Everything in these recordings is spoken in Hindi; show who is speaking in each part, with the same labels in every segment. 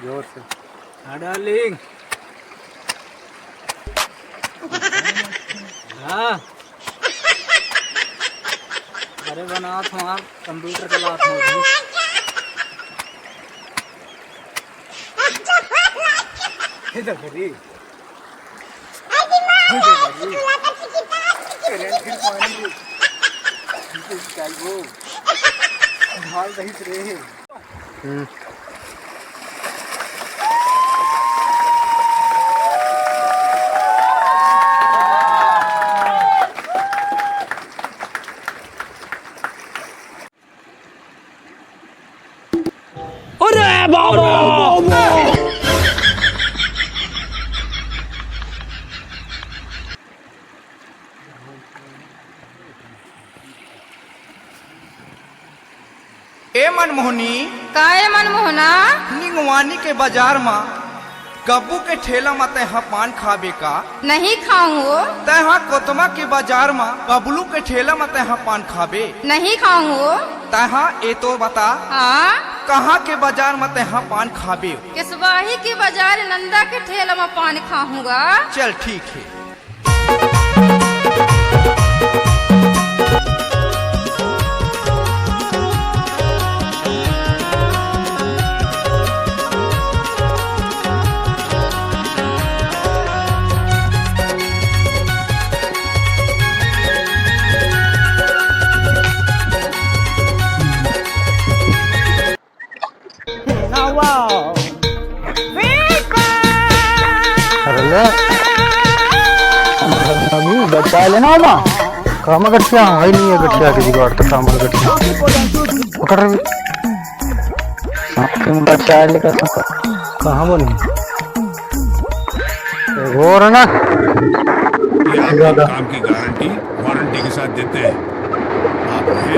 Speaker 1: जोर से। हाँ डार्लिंग। हाँ अरे बना तो आप कंप्यूटर चला था अभी। इधर करी
Speaker 2: अरे बाबा
Speaker 3: ए मनमोहनी
Speaker 4: काय मनमोहना
Speaker 3: निगवानी के बाजार में गब्बू के ठेला में तैहा पान खाबे का
Speaker 4: नहीं खाऊंगो।
Speaker 3: तैहा कोतमा के बाजार में बबलू के ठेला में तैहा पान खाबे
Speaker 4: नहीं खाऊंगो।
Speaker 3: तैहा ए तो बता
Speaker 4: हाँ
Speaker 3: कहाँ के बाजार में तैहा पान खाबे।
Speaker 4: किसवाही की बाजार नंदा के ठेला में पान खाऊंगा।
Speaker 3: चल ठीक है।
Speaker 1: अभी बचा लेना मामा काम गठिया है नहीं है गठिया की जुगाड़ तो काम गठिया पकड़ रही बचा लेकर कहाँ बनी और ना
Speaker 5: काम की गारंटी वारंटी के साथ देते हैं। आप रहे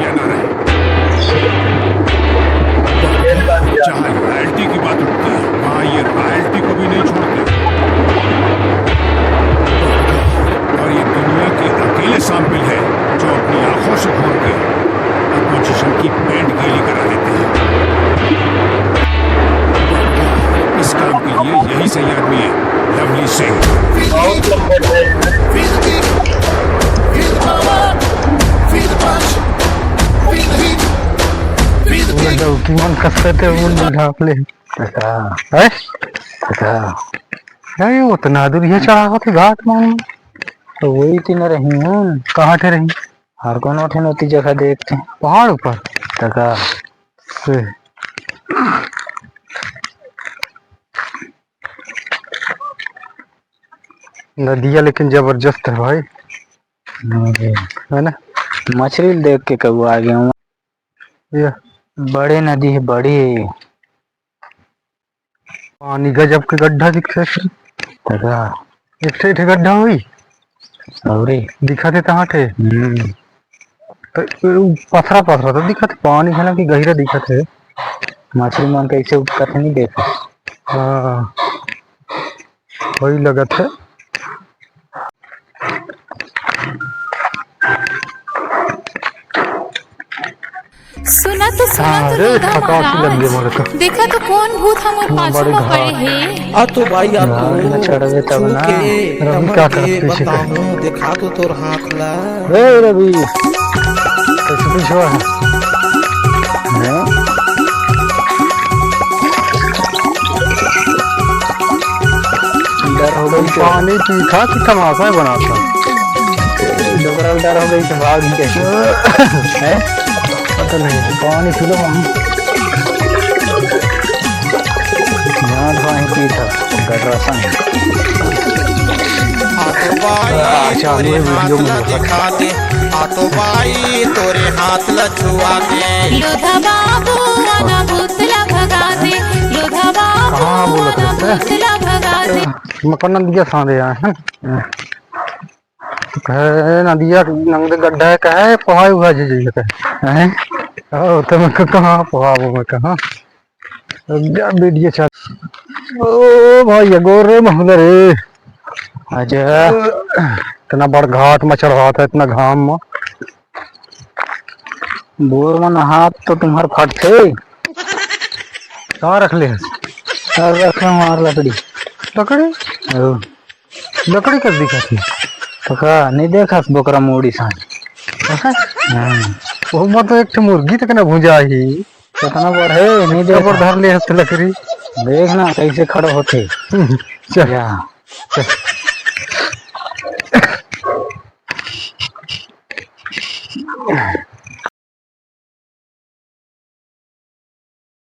Speaker 5: या ना रहे, चाहे रॉयल्टी की बात उठती है वहाँ ये रॉयल्टी को भी नहीं छोड़ते। और ये दुनिया के अकेले सैंपल है जो अपनी आंखों से घूर के अपोजिशन की पेंट गीली करा देते हैं। इस काम के लिए यही सही आदमी है, लवली सिंह।
Speaker 1: मन कसते थे वो ढाप ले है उतना दूर ये चढ़ा थे घाट मान तो वही तीन रही हूँ। कहाँ थे रही हर कौन उठे नती जगह देखते पहाड़ ऊपर तका नदिया लेकिन जबरदस्त है भाई है ना। मछली देख के कब आ गया हूँ। ये बड़े नदी है बड़ी पानी गजब के गड्ढा दिखते एक गड्ढा हुई और दिखा थे तहाँ थे तो पथरा पथरा तो दिखा थे पानी है ना कि गहरा दिखा थे। मछली मन कैसे उपकर नहीं देखा। हाँ वही लगा था।
Speaker 6: सुना तो लोधा महाराज देखा तो कौन भूत हम पाछू में पड़े हैं।
Speaker 2: आ तो भाई आप तो
Speaker 1: चढ़वे तब ना रवि क्या कर पीछे
Speaker 2: दिखा तो तोर हाथ ला
Speaker 1: ए रवि कैसे पीछे है डर हो गई पानी पीखा कि तमाशा बनाता डोगरा डर हो गई तो भाग ही कैसे है पता नहीं पानी पी लो वहीं पी था गडरा संग
Speaker 3: तोरे हाथ ला दिखा दे आतो भाई तोरे हाथ ला छुआ दे
Speaker 6: लोधा बाबू आना भूतला भगा दे लोधा बाबू आना भूतला भगा दे।
Speaker 1: मकर नदिया साँधे हैं कहे नदिया नंगे गड्ढा है कहे पहाड़ हुआ जी है तो मैं कहाँ पहाड़ में कहाँ वीडियो चल ओ भाई गोरे महल रे अच्छा इतना बड़ घाट में चढ़वा था इतना घाम में बोर में हाथ तो तुम्हारे फट थे कहाँ रख ले और रखे हमार लकड़ी लकड़ी कर दिखा थी तो का नहीं देखा बोकरा मोड़ी सान वो मत एक ठे मुर्गी तक ना भुजा ही कितना बढ़े नहीं देख पर धर ले हस्त लकड़ी देखना कैसे खड़े होते चल चल